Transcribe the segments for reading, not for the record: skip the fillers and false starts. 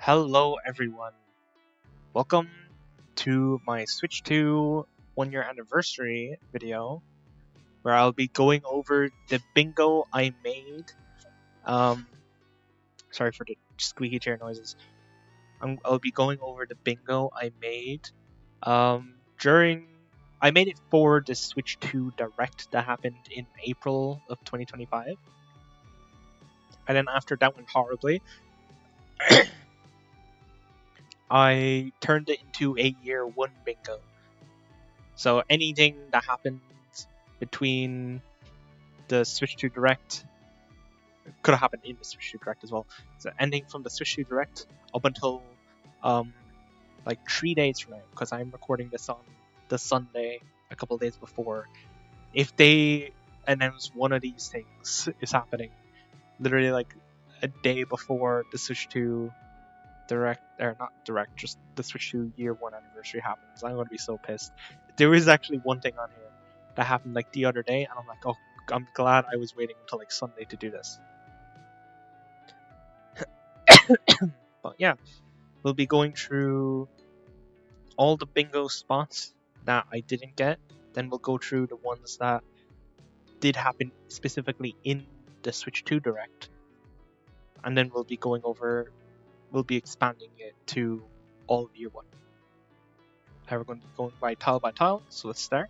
Hello everyone, welcome to my Switch 2 1 year anniversary video where I'll be going over the bingo I made. Um, Sorry for the squeaky chair noises. I'll be going over the bingo I made during. I made it for the Switch 2 Direct that happened in April of 2025, and then after that went horribly, I turned it into a year 1 bingo. So anything that happened between the Switch 2 Direct could have happened in the Switch 2 Direct as well. So ending from the Switch 2 Direct up until like 3 days from now, because I'm recording this on the Sunday a couple of days before. If they announce one of these things is happening, literally like a day before the Switch 2 Direct, or not Direct, just the Switch 2 year 1 anniversary happens, I'm going to be so pissed. There is actually one thing on here that happened like the other day, and I'm like, oh, I'm glad I was waiting until like Sunday to do this. But yeah, we'll be going through all the bingo spots that I didn't get. Then we'll go through the ones that did happen specifically in the Switch 2 Direct. And then we'll be expanding it to all of year 1. And we're going to be going by tile, so let's start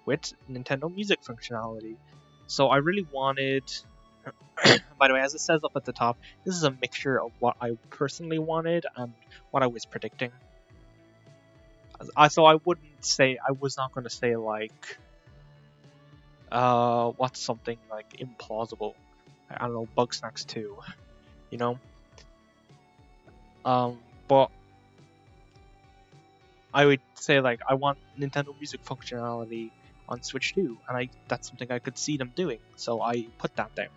with Nintendo Music functionality. So I really wanted, by the way, as it says up at the top, this is a mixture of what I personally wanted and what I was predicting. So I was not going to say like, what's something like implausible? I don't know, Bugsnax 2, you know? But I would say like, I want Nintendo Music functionality on Switch 2, and that's something I could see them doing, so I put that there.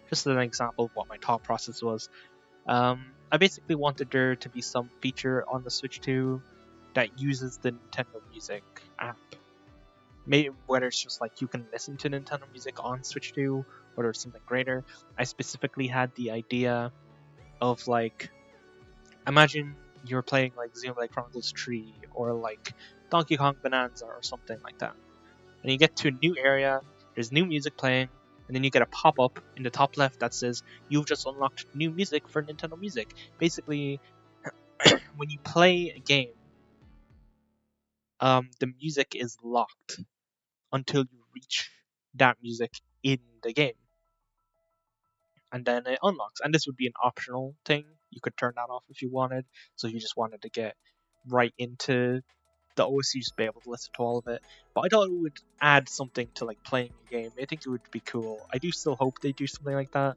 Just as an example of what my thought process was. I basically wanted there to be some feature on the Switch 2 that uses the Nintendo Music app. Maybe whether it's just like you can listen to Nintendo Music on Switch 2, or there's something greater. I specifically had the idea of like, imagine you're playing like Xenoblade Chronicles 3 or like Donkey Kong Bonanza or something like that. And you get to a new area, there's new music playing, and then you get a pop-up in the top left that says, you've just unlocked new music for Nintendo Music. Basically, when you play a game, the music is locked until you reach that music in the game. And then it unlocks. And this would be an optional thing. You could turn that off if you wanted. So you just wanted to get right into the OSU, just be able to listen to all of it. But I thought it would add something to like playing a game. I think it would be cool. I do still hope they do something like that,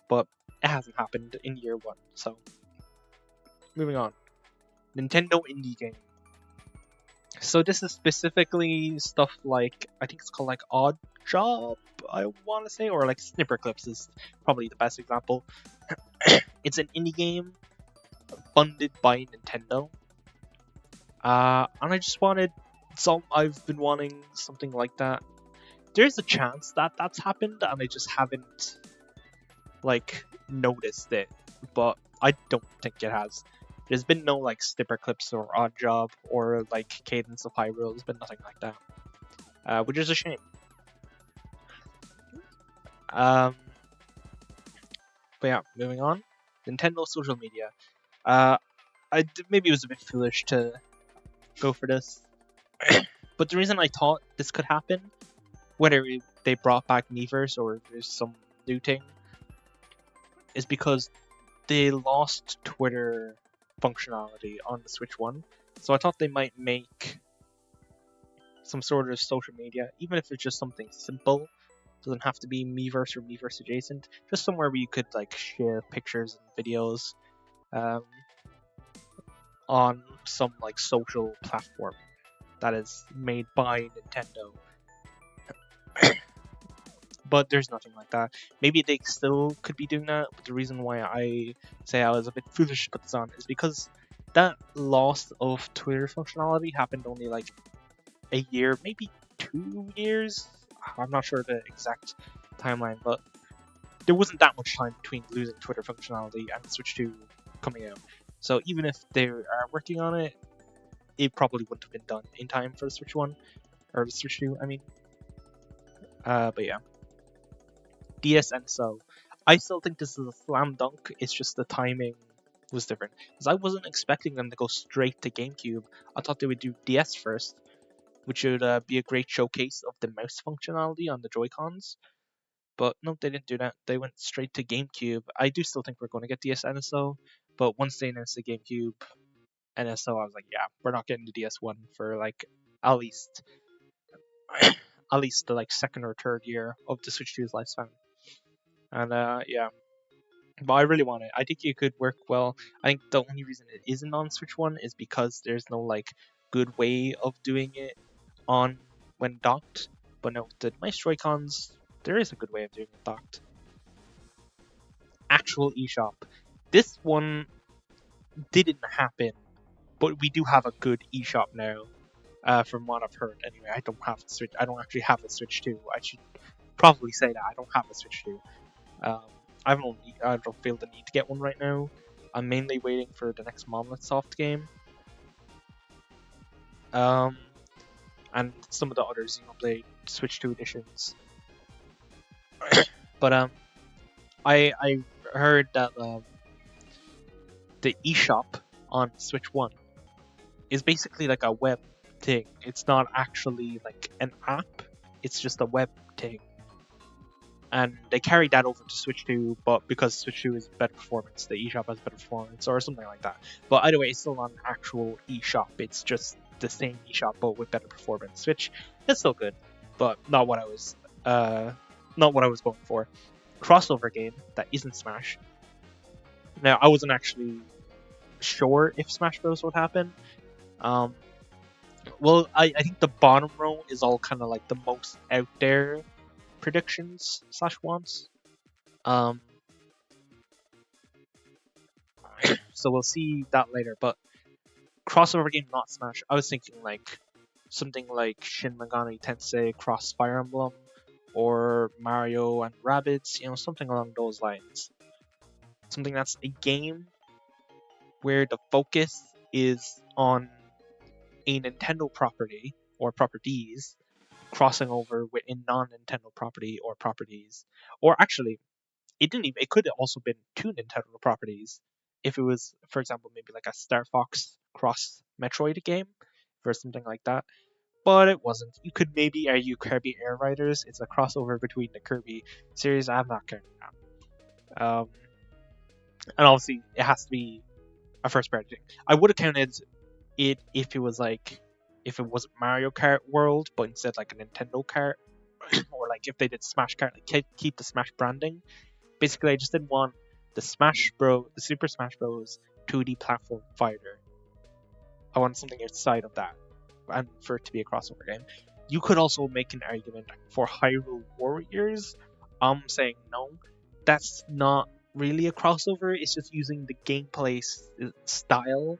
but it hasn't happened in year 1. So moving on, Nintendo indie game. So this is specifically stuff like, I think it's called like Odd Job, I want to say, or like Snipper Clips is probably the best example. It's an indie game funded by Nintendo. And I just wanted I've been wanting something like that. There's a chance that that's happened, and I just haven't like noticed it, but I don't think it has. There's been no like Snipper Clips or Odd Job or like Cadence of Hyrule. There's been nothing like that, which is a shame. But yeah, moving on. Nintendo social media. Maybe it was a bit foolish to go for this, but the reason I thought this could happen, whether they brought back Miiverse or there's some new thing, is because they lost Twitter functionality on the Switch 1. So I thought they might make some sort of social media, even if it's just something simple. Doesn't have to be Miiverse or Miiverse adjacent, just somewhere where you could like share pictures and videos on some like social platform that is made by Nintendo. But there's nothing like that. Maybe they still could be doing that, but the reason why I say I was a bit foolish to put this on is because that loss of Twitter functionality happened only like a year, maybe 2 years. I'm not sure the exact timeline, but there wasn't that much time between losing Twitter functionality and the Switch 2 coming out. So even if they are working on it, it probably wouldn't have been done in time for the Switch 1 or the Switch 2. I mean, but yeah, DS and so I still think this is a slam dunk. It's just the timing was different because I wasn't expecting them to go straight to GameCube. I thought they would do DS first, which would be a great showcase of the mouse functionality on the Joy-Cons. But no, they didn't do that. They went straight to GameCube. I do still think we're going to get DS NSO, but once they announced the GameCube NSO, I was like, yeah, we're not getting the DS1 for like at least at least the like second or third year of the Switch 2's lifespan. And yeah, but I really want it. I think it could work well. I think the only reason it isn't on Switch 1 is because there's no like good way of doing it on when docked. But no, the nice Joy-Cons, there is a good way of doing it docked. Actual eShop. This one didn't happen, but we do have a good eShop now. From what I've heard, anyway, I don't have a Switch. I don't actually have a Switch 2. I should probably say that I don't have a Switch 2. Um, I don't feel the need to get one right now. I'm mainly waiting for the next Monolith Soft game. And some of the other Xenoblade Switch 2 editions. But I heard that the eShop on Switch 1 is basically like a web thing. It's not actually like an app. It's just a web thing. And they carried that over to Switch 2, but because Switch 2 is better performance, the eShop has better performance, or something like that. But either way, it's still not an actual eShop. It's just the same eShop, but with better performance, which is still good, but not what I was going for. Crossover game that isn't Smash. Now, I wasn't actually sure if Smash Bros. Would happen. Well, I think the bottom row is all kind of like the most out there predictions / wants. So we'll see that later. But crossover game, not Smash. I was thinking like something like Shin Megami Tensei Cross Fire Emblem or Mario and Rabbids, something along those lines. Something that's a game where the focus is on a Nintendo property or properties crossing over with a non-Nintendo property or properties. Or actually, it could have also been two Nintendo properties if it was, for example, maybe like a Star Fox cross Metroid game or something like that. But it wasn't. You could maybe argue Kirby Air Riders. It's a crossover between the Kirby series. I'm not counting that. And obviously, it has to be a first party thing. I would have counted it if it wasn't Mario Kart World, but instead like a Nintendo Kart, or like if they did Smash Kart, like keep the Smash branding. Basically, I just didn't want the Super Smash Bros. 2D platform fighter. I want something outside of that, and for it to be a crossover game. You could also make an argument for Hyrule Warriors. I'm saying no, that's not really a crossover. It's just using the gameplay style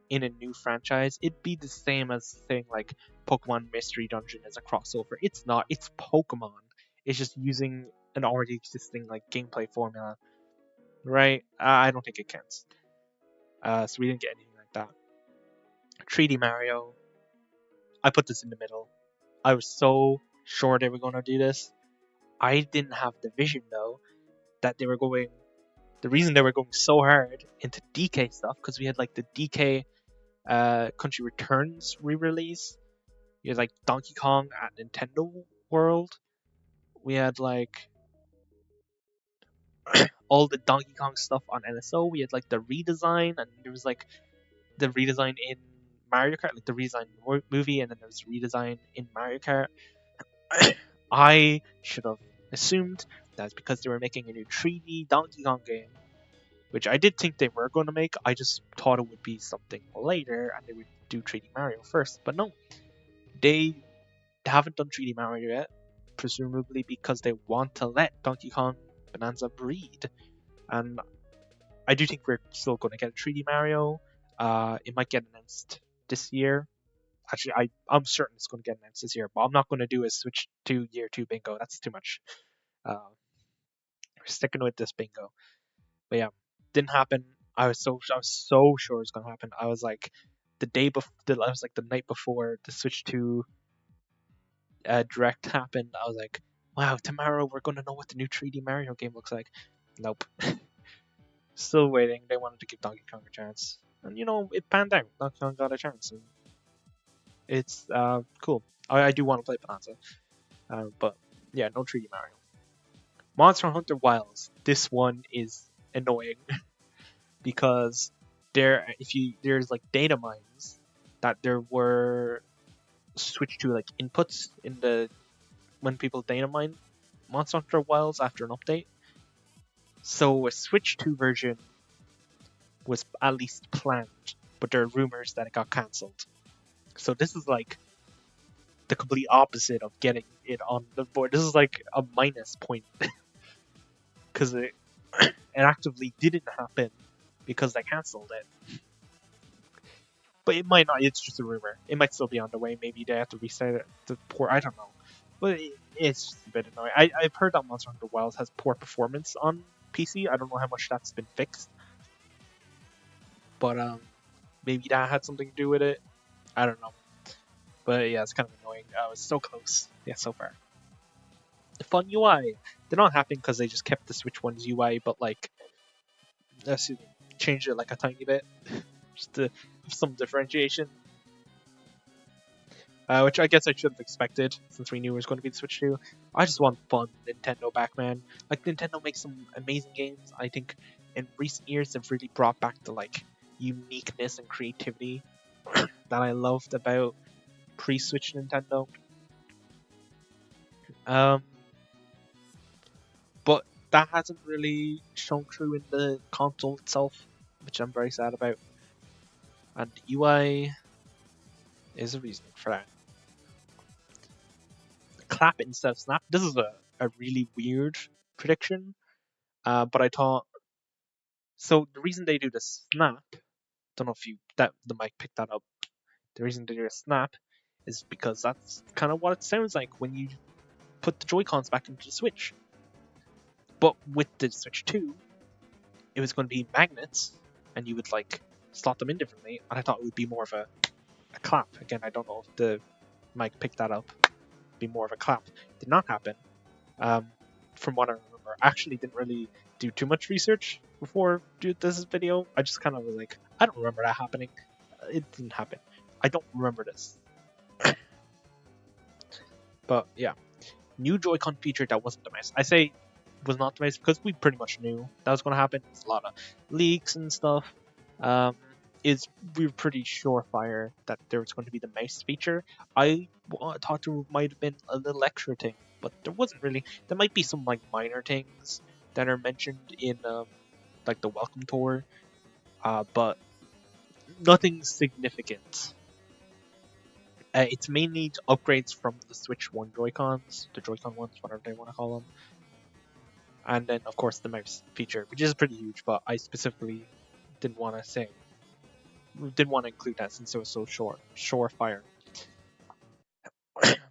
in a new franchise. It'd be the same as saying like Pokemon Mystery Dungeon is a crossover. It's not. It's Pokemon. It's just using an already existing like gameplay formula, right? I don't think it counts. So we didn't get anything like that. 3D Mario. I put this in the middle. I was so sure they were going to do this. I didn't have the vision though that they were going. The reason they were going so hard into DK stuff because we had like the DK Country Returns re-release. We had like Donkey Kong at Nintendo World. We had like all the Donkey Kong stuff on NSO. We had like the redesign, and there was like the redesign in Mario Kart, like the redesign movie, and then there was redesign in Mario Kart. I should have assumed that's because they were making a new 3D Donkey Kong game, which I did think they were going to make. I just thought it would be something later, and they would do 3D Mario first. But no, they haven't done 3D Mario yet, presumably because they want to let Donkey Kong Bonanza breed. And I do think we're still going to get a 3D Mario. It might get announced this year. Actually, I'm certain it's going to get announced this year, but I'm not going to do a Switch 2 year 2 bingo. That's too much. Sticking with this bingo. But yeah, didn't happen. I was so sure it was gonna happen. I was like the day before. I was like the night before the Switch 2 direct happened. I was like, wow, tomorrow we're gonna know what the new 3D Mario game looks like. Nope. Still waiting. They wanted to give Donkey Kong a chance, and it panned out. Donkey Kong got a chance, and it's cool. I do want to play Bonanza, but yeah, no 3D Mario. Monster Hunter Wilds. This one is annoying because there's like data mines that there were switched to like inputs in the when people data mine Monster Hunter Wilds after an update. So a Switch 2 version was at least planned, but there are rumors that it got cancelled. So this is like the complete opposite of getting it on the board. This is like a minus point because it actively didn't happen because they cancelled it. But it might not. It's just a rumor. It might still be on the way. Maybe they have to reset it to poor. I don't know. But it's just a bit annoying. I've heard that Monster Hunter Wilds has poor performance on PC. I don't know how much that's been fixed. But maybe that had something to do with it. I don't know. But yeah, it's kind of annoying. I was so close. Yeah, so far. The fun UI. They're not happy because they just kept the Switch One's UI, but like, let's see, changed it like a tiny bit, just to have some differentiation. Which I guess I should have expected since we knew it was going to be the Switch 2. I just want fun Nintendo back, man. Like, Nintendo makes some amazing games. I think in recent years they've really brought back the like uniqueness and creativity that I loved about pre-Switch Nintendo. Um, but that hasn't really shown through in the console itself, which I'm very sad about. And the UI is a reason for that. Clap instead of snap. This is a really weird prediction, but I thought so. The reason they do the snap, don't know if you that the mic picked that up. The reason they do a snap is because that's kind of what it sounds like when you put the Joy Cons back into the Switch. But with the Switch 2, it was going to be magnets, and you would like slot them in differently. And I thought it would be more of a clap. Again, I don't know if the mic picked that up. Be more of a clap. Did not happen. From what I remember, I actually didn't really do too much research before doing this video. I just kind of was like, I don't remember that happening. It didn't happen. I don't remember this. But yeah, new Joy-Con feature that wasn't demised. I say was not demised because we pretty much knew that was going to happen. There's a lot of leaks and stuff. Is we were pretty surefire that there was going to be the mouse feature. I thought there might have been a little extra thing, but there wasn't really. There might be some like minor things that are mentioned in like the welcome tour, but nothing significant. It's mainly upgrades from the Switch 1 Joy-Cons, the Joy-Con ones, whatever they want to call them. And then, of course, the mouse feature, which is pretty huge, but I specifically didn't want to include that since it was so surefire.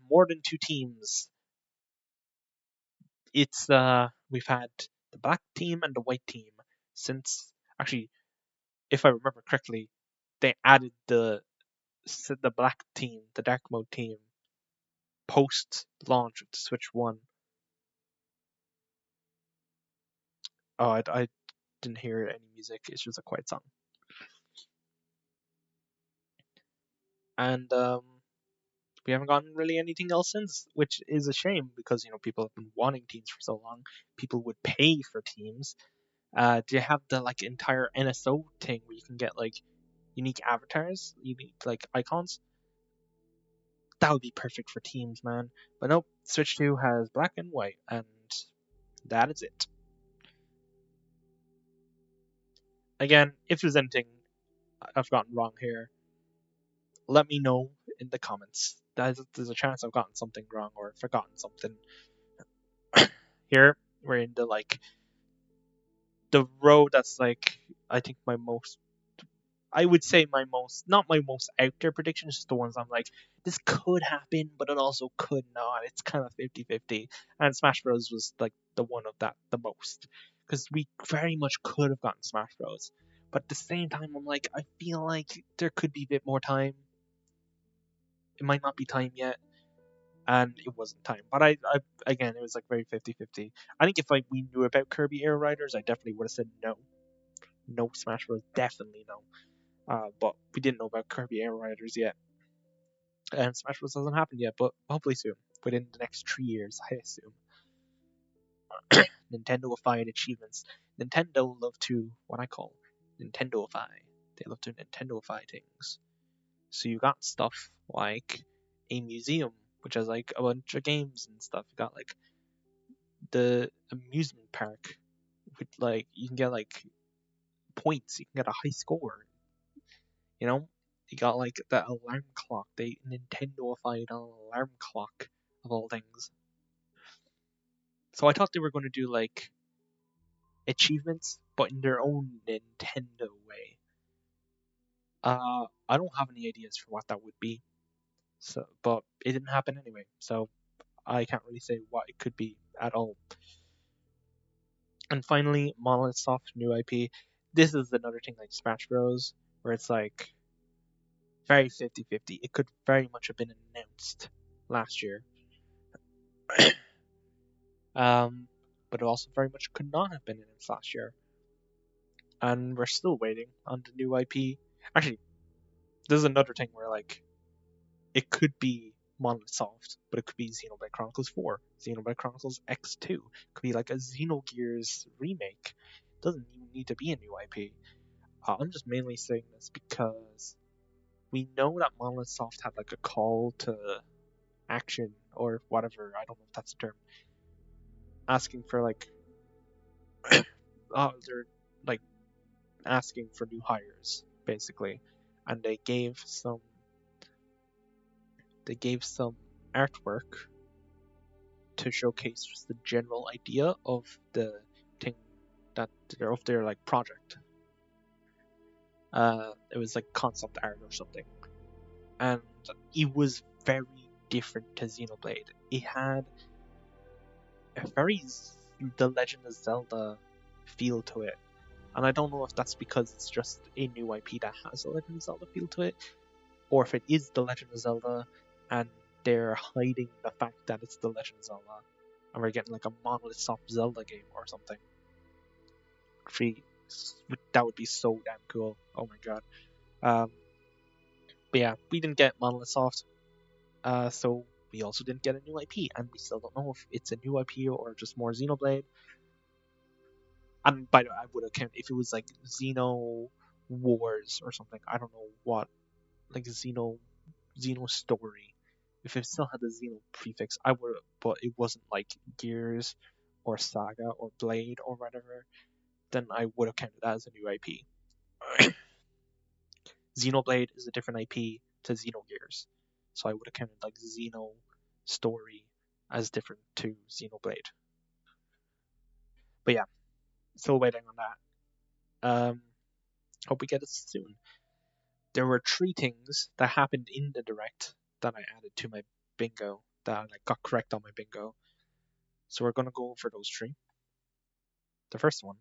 More than two teams. It's we've had the black team and the white team since actually, if I remember correctly, they added the black team, the dark mode team, post launch of the Switch One. Oh, I didn't hear any music. It's just a quiet song. And we haven't gotten really anything else since, which is a shame because people have been wanting teams for so long. People would pay for teams. Do you have the like entire NSO thing where you can get like unique avatars, unique like icons? That would be perfect for teams, man. But nope, Switch 2 has black and white, and that is it. Again, if there's anything I've gotten wrong here, let me know in the comments. There's a chance I've gotten something wrong or forgotten something. Here, we're in the row that's like, I think my most I would say not my most out there predictions, just the ones I'm like, this could happen, but it also could not. It's kind of 50-50. And Smash Bros. Was like the one of that the most. Because we very much could have gotten Smash Bros. But at the same time, I'm like, I feel like there could be a bit more time. It might not be time yet. And it wasn't time. But I again, it was like very 50-50. I think if like we knew about Kirby Air Riders, I definitely would have said no. No Smash Bros. Definitely no. But we didn't know about Kirby Air Riders yet. And Smash Bros. Hasn't happened yet, but hopefully soon. Within the next 3 years, I assume. Nintendo-ified achievements. Nintendo love to, what I call, Nintendo-ify. They love to Nintendo-ify things. So you got stuff like a museum, which has like a bunch of games and stuff. You got like the amusement park, with like, you can get like points, you can get a high score. You know, you got like the alarm clock. They Nintendo-ified an alarm clock of all things. So I thought they were going to do like achievements, but in their own Nintendo way. I don't have any ideas for what that would be. So, but it didn't happen anyway. So I can't really say what it could be at all. And finally, Monolith Soft new IP. This is another thing like Smash Bros, where it's like very 50-50. It could very much have been announced last year. But it also very much could not have been announced last year. And we're still waiting on the new IP. Actually, this is another thing where like it could be Monolith Soft, but it could be Xenoblade Chronicles 4, Xenoblade Chronicles X2. It could be like a Xenogears remake. It doesn't even need to be a new IP. I'm just mainly saying this because we know that Monolith Soft had like a call to action or whatever. I don't know if that's the term. Asking for like, they're like asking for new hires basically, and they gave some artwork to showcase just the general idea of the thing that of their like project. It was like concept art or something, and it was very different to Xenoblade. It had a very The Legend of Zelda feel to it, and I don't know if that's because it's just a new IP that has a Legend of Zelda feel to it, or if it is The Legend of Zelda and they're hiding the fact that it's The Legend of Zelda, and we're getting like a Monolith Soft Zelda game or something. That would be so damn cool. Oh my god. But yeah, we didn't get Monolith Soft, so we also didn't get a new IP, and we still don't know if it's a new IP or just more Xenoblade. And by the way, I would have counted if it was like Xeno Wars or something. I don't know what, like Xeno Story. If it still had the Xeno prefix, I would have, but it wasn't like Gears or Saga or Blade or whatever, then I would have counted that as a new IP. Xenoblade is a different IP to Xenogears, so I would have counted like Xeno Story as different to Xenoblade. But yeah, still waiting on that. Hope we get it soon. There were 3 things that happened in the direct that I added to my bingo, that I like got correct on my bingo. So we're gonna go over those 3. The first one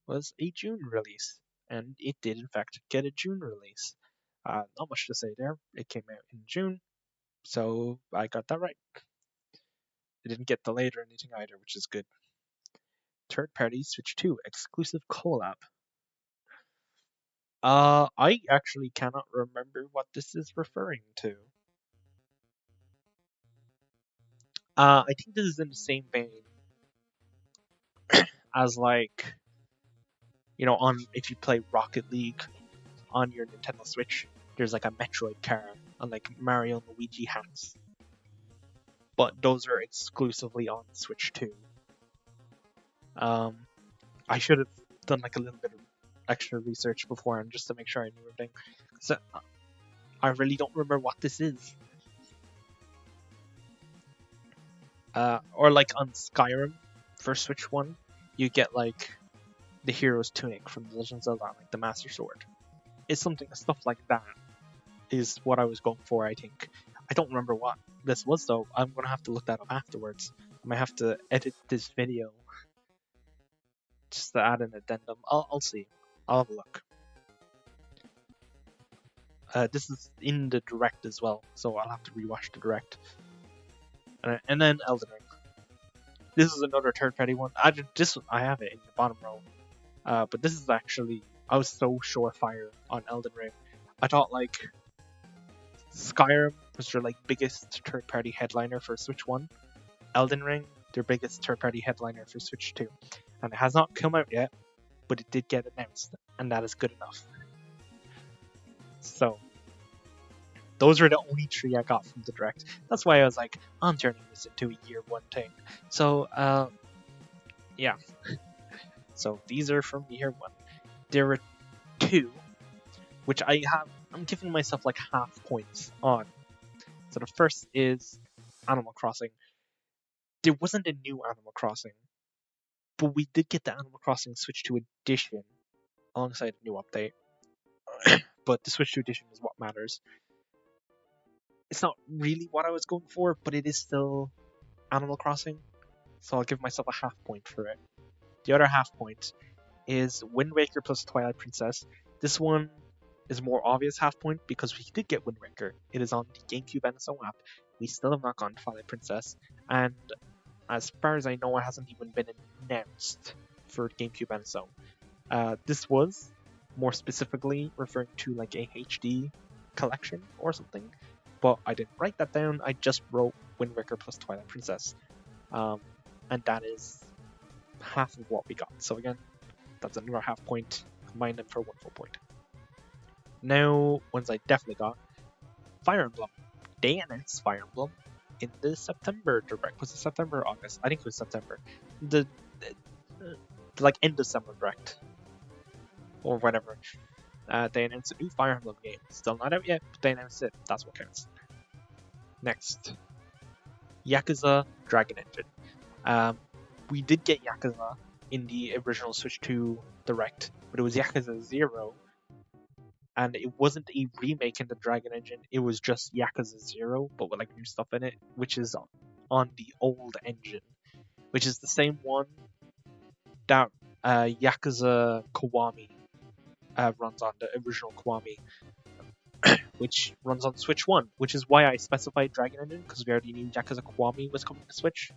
was a June release, and it did in fact get a June release. Not much to say there. It came out in June, so I got that right. It didn't get delayed or anything either, which is good. Third party Switch 2 exclusive collab. I actually cannot remember what this is referring to. I think this is in the same vein as like, on if you play Rocket League on your Nintendo Switch, there's like a Metroid car and like Mario and Luigi hats. But those are exclusively on Switch 2. I should have done like a little bit of extra research beforehand just to make sure I knew everything. So I really don't remember what this is. Or like on Skyrim for Switch 1, you get like the hero's tunic from The Legend of Zelda, like the Master Sword. It's stuff like that is what I was going for, I think. I don't remember what this was though. I'm gonna have to look that up afterwards. I might have to edit this video just to add an addendum. I'll see. I'll have a look. This is in the direct as well, so I'll have to rewatch the direct. And then Elden Ring. This is another third-party one. I have it in the bottom row. But this is actually, I was so surefire on Elden Ring. I thought like Skyrim was their like biggest third-party headliner for Switch 1. Elden Ring, their biggest third-party headliner for Switch 2. And it has not come out yet, but it did get announced, and that is good enough. So, those are the only 3 I got from the direct. That's why I was like, I'm turning this into a year 1 thing. So, yeah. So these are from year 1. There were 2, which I'm giving myself like half points on. So the first is Animal Crossing. There wasn't a new Animal Crossing, but we did get the Animal Crossing Switch 2 edition alongside a new update. But the Switch 2 edition is what matters. It's not really what I was going for, but it is still Animal Crossing, so I'll give myself a half point for it. The other half point is Wind Waker plus Twilight Princess. This one is a more obvious half point because we did get Wind Waker. It is on the GameCube NSO app. We still have not gotten Twilight Princess, and as far as I know, it hasn't even been announced for GameCube NSO. This was more specifically referring to like a HD collection or something, but I didn't write that down. I just wrote Wind Waker plus Twilight Princess, and that is half of what we got. So again, that's another half point. Combine them for 1 full point. Now, ones I definitely got, Fire Emblem. They announced Fire Emblem in the September direct. Was it September or August? I think it was September. The like end of summer direct or whatever. They announced a new Fire Emblem game. Still not out yet, but they announced it. That's what counts. Next, Yakuza Dragon Engine. We did get Yakuza in the original Switch 2 direct, but it was Yakuza 0, and it wasn't a remake in the Dragon Engine. It was just Yakuza 0, but with like new stuff in it, which is on the old engine, which is the same one that Yakuza Kiwami runs on, the original Kiwami, which runs on Switch 1, which is why I specified Dragon Engine, because we already knew Yakuza Kiwami was coming to Switch.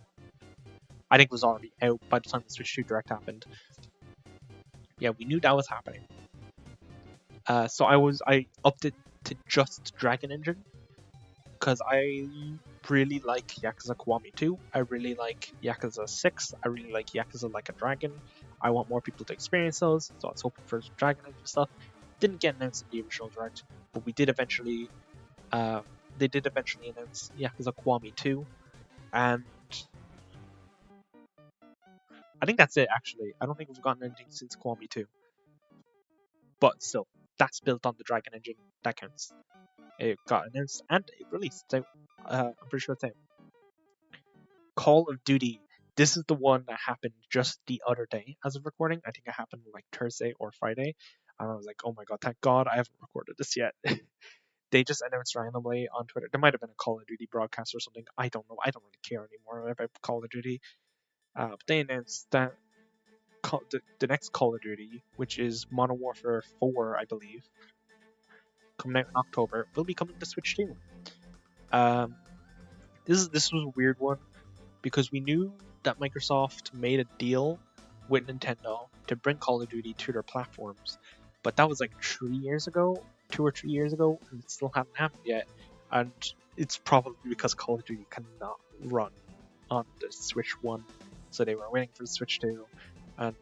I think it was already out by the time the Switch 2 Direct happened. Yeah, we knew that was happening. So I upped it to just Dragon Engine, because I really like Yakuza Kiwami 2, I really like Yakuza 6, I really like Yakuza Like a Dragon. I want more people to experience those, so I was hoping for Dragon Engine stuff. Didn't get announced in the original Direct, but we did eventually, they did eventually announce Yakuza Kiwami 2, and I think that's it actually. I don't think we've gotten anything since Kiwami 2. But still, that's built on the Dragon Engine, that counts. It got announced and it released, so I'm pretty sure it's out. Call of Duty. This is the one that happened just the other day as of recording. I think it happened like Thursday or Friday. And I was like, oh my god, thank god I haven't recorded this yet. They just announced randomly on Twitter. There might have been a Call of Duty broadcast or something. I don't know. I don't really care anymore about Call of Duty. But they announced that the next Call of Duty, which is Modern Warfare 4, I believe, coming out in October, will be coming to Switch 2. This was a weird one because we knew that Microsoft made a deal with Nintendo to bring Call of Duty to their platforms, but that was like 2 or 3 years ago, and it still hasn't happened yet. And it's probably because Call of Duty cannot run on the Switch 1, so they were waiting for the Switch 2, and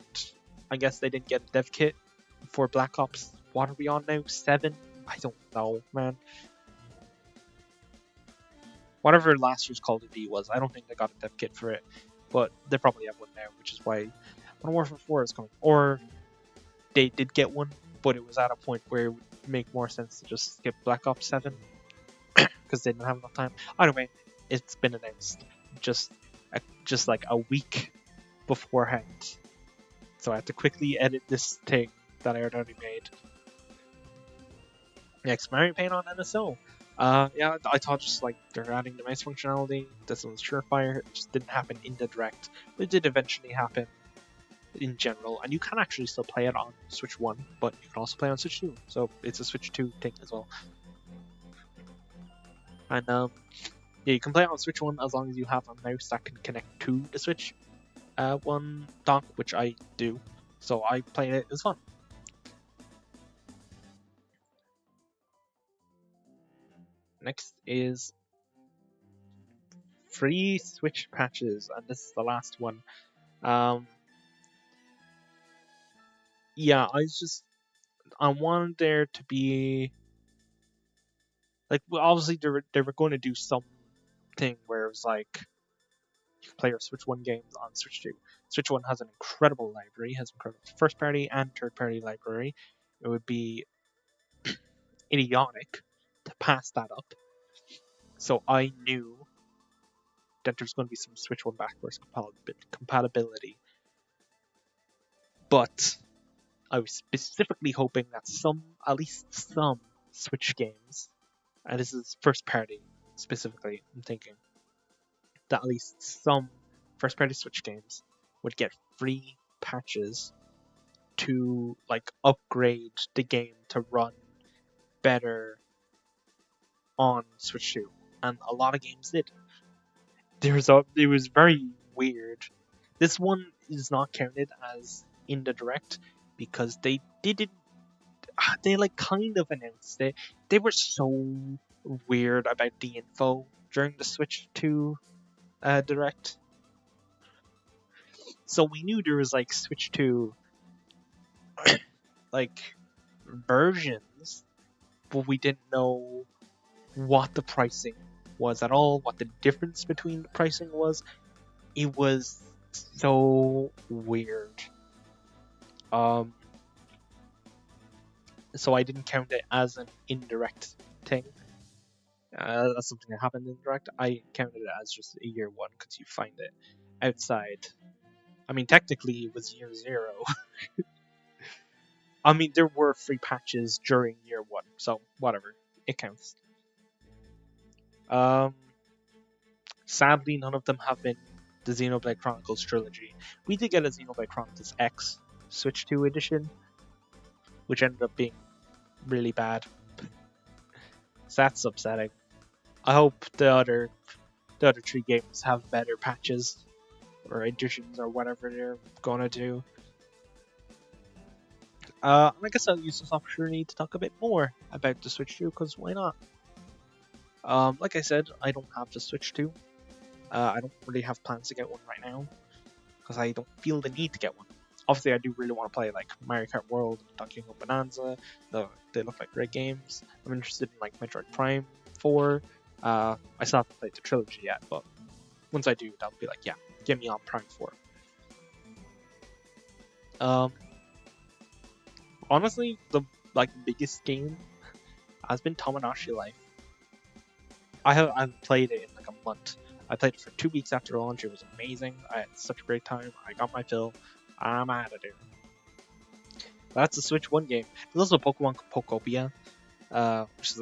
I guess they didn't get a dev kit for Black Ops. What are we on now? 7? I don't know, man. Whatever last year's Call of Duty was, I don't think they got a dev kit for it, but they probably have one now, which is why Modern Warfare 4 is coming. Or they did get one, but it was at a point where it would make more sense to just skip Black Ops 7 because they didn't have enough time. Anyway, it's been announced just like a week beforehand, so I had to quickly edit this thing that I had already made. Next, Mario Paint on NSO. Yeah, I thought just like they're adding the mouse functionality. This one's Surefire. It just didn't happen in the direct, but it did eventually happen in general. And you can actually still play it on Switch 1, but you can also play on Switch 2. So it's a Switch 2 thing as well. And yeah, you can play it on Switch 1 as long as you have a mouse that can connect to the Switch 1 dock, which I do. So I played it. It was fun. Next is free Switch patches, and this is the last one. Yeah, I wanted there to be like, well, obviously they were going to do something where it was like you can play your Switch 1 games on Switch 2. Switch 1 has an incredible library, has incredible first party and third party library. It would be idiotic to pass that up. So I knew that there's going to be some Switch 1 backwards compatibility. But I was specifically hoping that at least some Switch games, and this is first party specifically, I'm thinking, that at least some first party Switch games would get free patches to like upgrade the game to run better on Switch 2. And a lot of games did. It was very weird. This one is not counted as in the direct because they didn't they like kind of announced it. They were so weird about the info during the Switch 2 direct. So we knew there was like Switch 2 like versions, but we didn't know what the pricing was at all, what the difference between the pricing was. It was so weird. So I didn't count it as an indirect thing. That's something that happened in direct. I counted it as just a year one because you find it outside. I mean, technically it was year zero. I mean, there were free patches during year one, so whatever, it counts. Um, Sadly, none of them have been the Xenoblade Chronicles trilogy. We did get a Xenoblade Chronicles X Switch 2 edition, which ended up being really bad. So that's upsetting. I hope the other three games have better patches or editions or whatever they're gonna do. I guess I'll use this opportunity to talk a bit more about the Switch 2 because why not? Like I said, I don't have the Switch 2. I don't really have plans to get one right now because I don't feel the need to get one. Obviously, I do really want to play like Mario Kart World, Donkey Kong Bonanza. They look like great games. I'm interested in like Metroid Prime 4. I still haven't played the trilogy yet, but once I do, that'll be like, yeah, get me on Prime 4. Honestly, the biggest game has been Tamagotchi Life. I've played it in like a month. I played it for 2 weeks after launch. It was amazing. I had such a great time. I got my fill. I'm out of there. That's a Switch 1 game. There's also Pokemon Pokopia, which is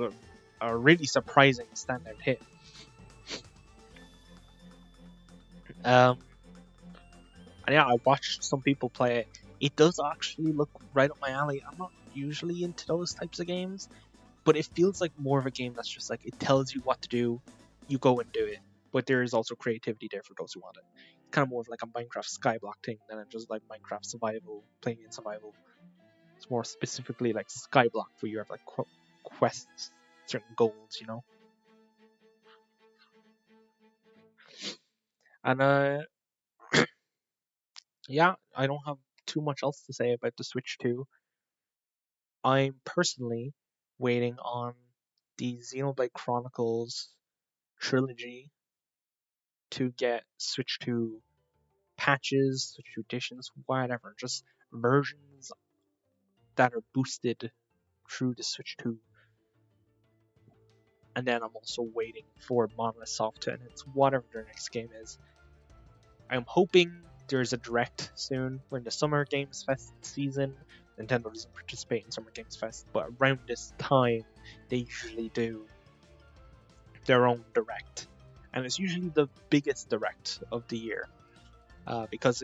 a really surprising standout hit. And yeah, I watched some people play it. It does actually look right up my alley. I'm not usually into those types of games, but it feels like more of a game that's just like it tells you what to do, you go and do it. But there is also creativity there for those who want it. It's kind of more of like a Minecraft Skyblock thing than just like Minecraft survival, playing in survival. It's more specifically like Skyblock where you have like quests, certain goals, you know. And yeah, I don't have too much else to say about the Switch 2. I'm personally waiting on the Xenoblade Chronicles trilogy to get Switch 2 patches, Switch 2 editions, whatever, just versions that are boosted through the Switch 2. And then I'm also waiting for Monolith Soft to announce whatever their next game is. I'm hoping there's a direct soon. We're in the Summer Games Fest season. Nintendo doesn't participate in Summer Games Fest, but around this time, they usually do their own direct, and it's usually the biggest direct of the year, because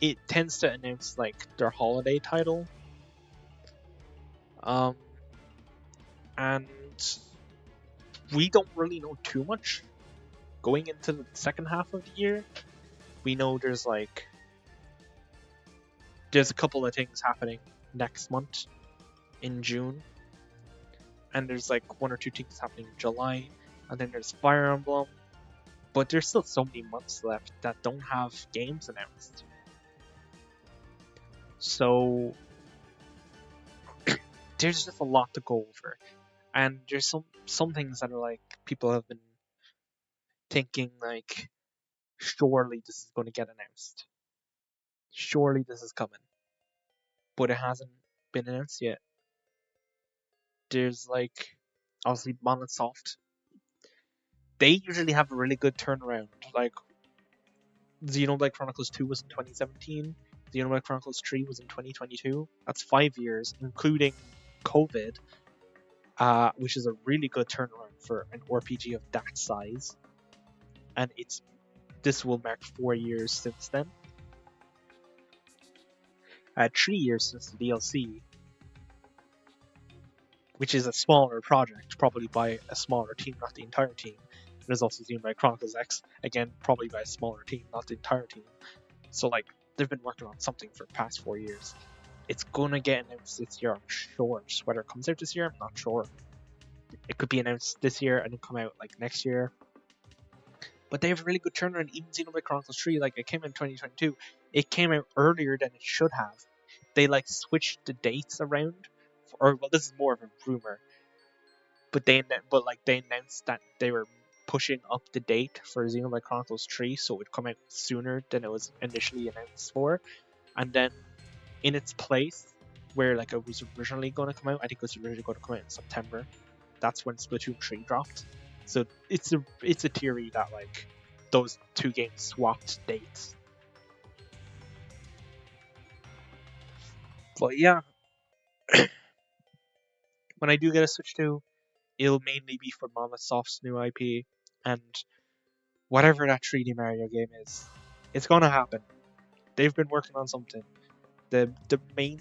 it tends to announce like their holiday title, and we don't really know too much going into the second half of the year. We know there's a couple of things happening next month in June, and there's like one or two things happening in July, and then there's Fire Emblem. But there's still so many months left that don't have games announced. So there's just a lot to go over. And there's some things that are like people have been thinking like, surely this is going to get announced. Surely this is coming. But it hasn't been announced yet. There's like obviously Monosoft. They usually have a really good turnaround. Like Xenoblade Chronicles 2 was in 2017. Xenoblade Chronicles 3 was in 2022. That's 5 years, including COVID, which is a really good turnaround for an RPG of that size. And this will mark 4 years since then. 3 years since the DLC, which is a smaller project, probably by a smaller team, not the entire team. There's also Xenoblade Chronicles X, again, probably by a smaller team, not the entire team. So, like, they've been working on something for the past 4 years. It's gonna get announced this year, I'm sure. Just whether it comes out this year, I'm not sure. It could be announced this year and then come out, like, next year. But they have a really good turnaround. Even Xenoblade Chronicles 3, like, it came out in 2022. It came out earlier than it should have. They, like, switched the dates around. This is more of a rumor. But they announced that they were pushing up the date for Xenoblade Chronicles 3 so it would come out sooner than it was initially announced for. And then in its place, where like it was originally going to come out, I think it was originally going to come out in September. That's when Splatoon 3 dropped. So it's a theory that like those two games swapped dates. But yeah, when I do get a Switch 2, it'll mainly be for Monosoft's new IP, and whatever that 3D Mario game is, it's gonna happen. They've been working on something. The main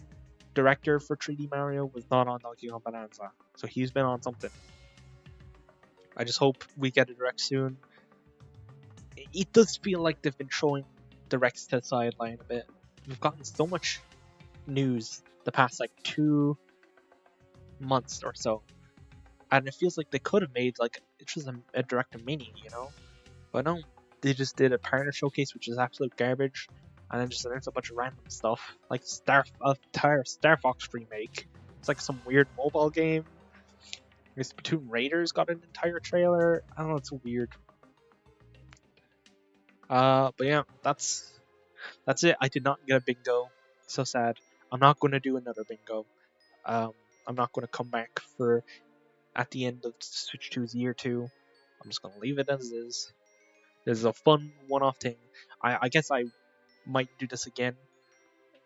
director for 3D Mario was not on Donkey Kong Bonanza, so he's been on something. I just hope we get a direct soon. It does feel like they've been throwing directs to the sideline a bit. We've gotten so much news the past like 2 months or so, and it feels like they could have made like it's just a direct mini, you know. But no, they just did a partner showcase, which is absolute garbage, and then just announced a bunch of random stuff like Star Fox remake. It's like some weird mobile game. Splatoon Raiders got an entire trailer. I don't know, it's weird. But yeah, that's it. I did not get a bingo. So sad. I'm not going to do another bingo. I'm not going to come back for at the end of Switch 2's year 2. I'm just going to leave it as is. This is a fun one-off thing. I guess I might do this again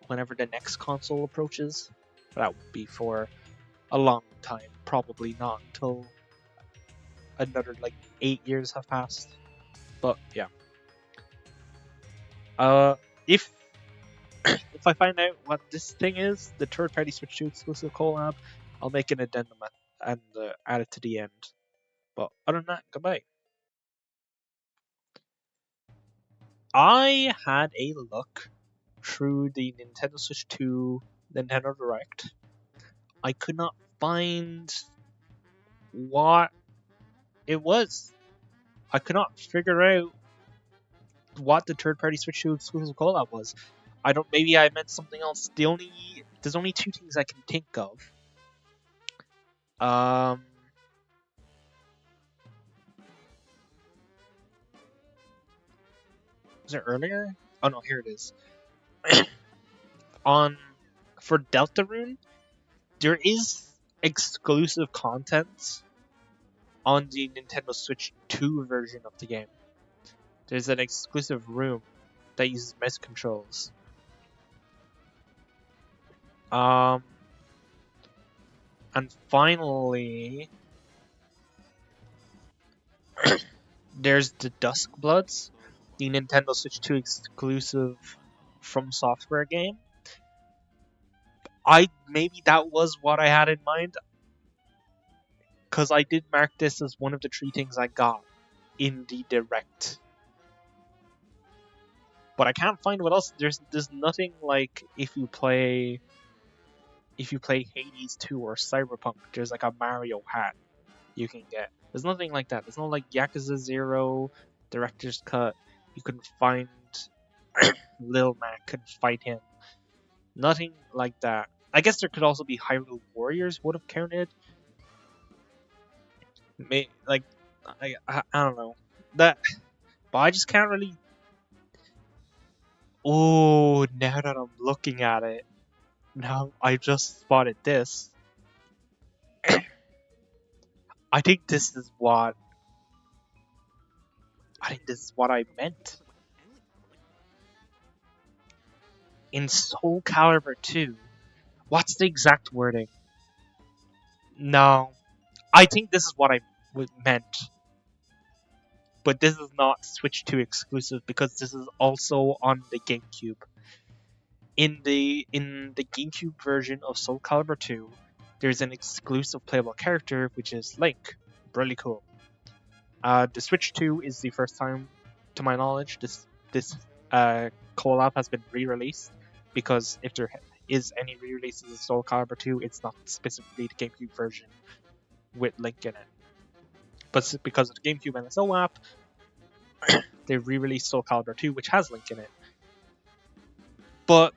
whenever the next console approaches. That would be for a long time. Probably not until another like 8 years have passed. But yeah. If if I find out what this thing is, the third-party Switch 2 exclusive collab, I'll make an addendum and add it to the end. But other than that, goodbye. I had a look through the Nintendo Switch 2 Nintendo Direct. I could not find what it was. I could not figure out what the third-party Switch 2 exclusive collab was. Maybe I meant something else. There's only 2 things I can think of. Was it earlier? Oh no, here it is. For Deltarune, there is exclusive content on the Nintendo Switch 2 version of the game. There's an exclusive room that uses mouse controls. Um, and finally, there's the Dusk Bloods, the Nintendo Switch 2 exclusive From Software game. Maybe that was what I had in mind, because I did mark this as one of the 3 things I got in the Direct. But I can't find what else. There's nothing like if you play Hades 2 or Cyberpunk, there's like a Mario hat you can get. There's nothing like that. There's no like Yakuza 0 Director's Cut. You can find Lil Mac and fight him. Nothing like that. I guess there could also be Hyrule Warriors would have counted. Like I don't know that, but I just can't really. Oh, now that I'm looking at it, now I just spotted this. I think this is what I meant. In Soul Calibur 2, what's the exact wording? No, I think this is what I meant. But this is not Switch 2 exclusive because this is also on the GameCube. In the GameCube version of Soul Calibur 2, there's an exclusive playable character which is Link. Really cool. The Switch 2 is the first time, to my knowledge, this collab has been re-released, because if there is any re-releases of Soul Calibur 2, it's not specifically the GameCube version with Link in it. But because of the GameCube NSO app, they re-released Soul Calibur 2, which has Link in it. But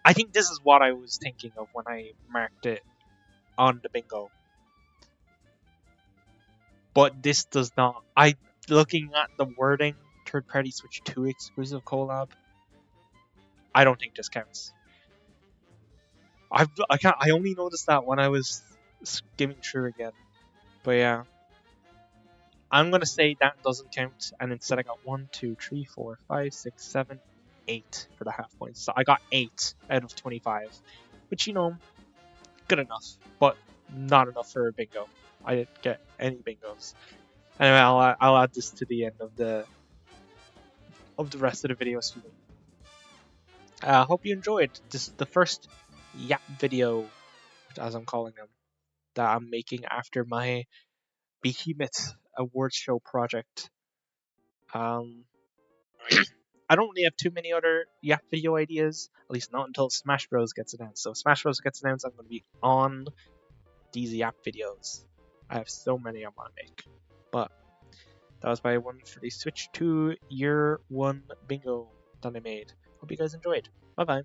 I think this is what I was thinking of when I marked it on the bingo. But this does not. Looking at the wording, third-party Switch 2 exclusive collab, I don't think this counts. I only noticed that when I was skimming through again. But yeah, I'm gonna say that doesn't count, and instead I got 1, 2, 3, 4, 5, 6, 7, 8 for the half points. So I got 8 out of 25, which, you know, good enough, but not enough for a bingo. I didn't get any bingos. Anyway, I'll add this to the end of the rest of the video soon. Hope you enjoyed. This is the first Yap video, as I'm calling them, that I'm making after my Behemoth Awards show project. I don't really have too many other Yap video ideas, at least not until Smash Bros gets announced. So if Smash Bros gets announced, I'm going to be on these Yap videos. I have so many I want to make. But that was my one for the Switch 2 Year 1 bingo that I made. Hope you guys enjoyed. Bye bye.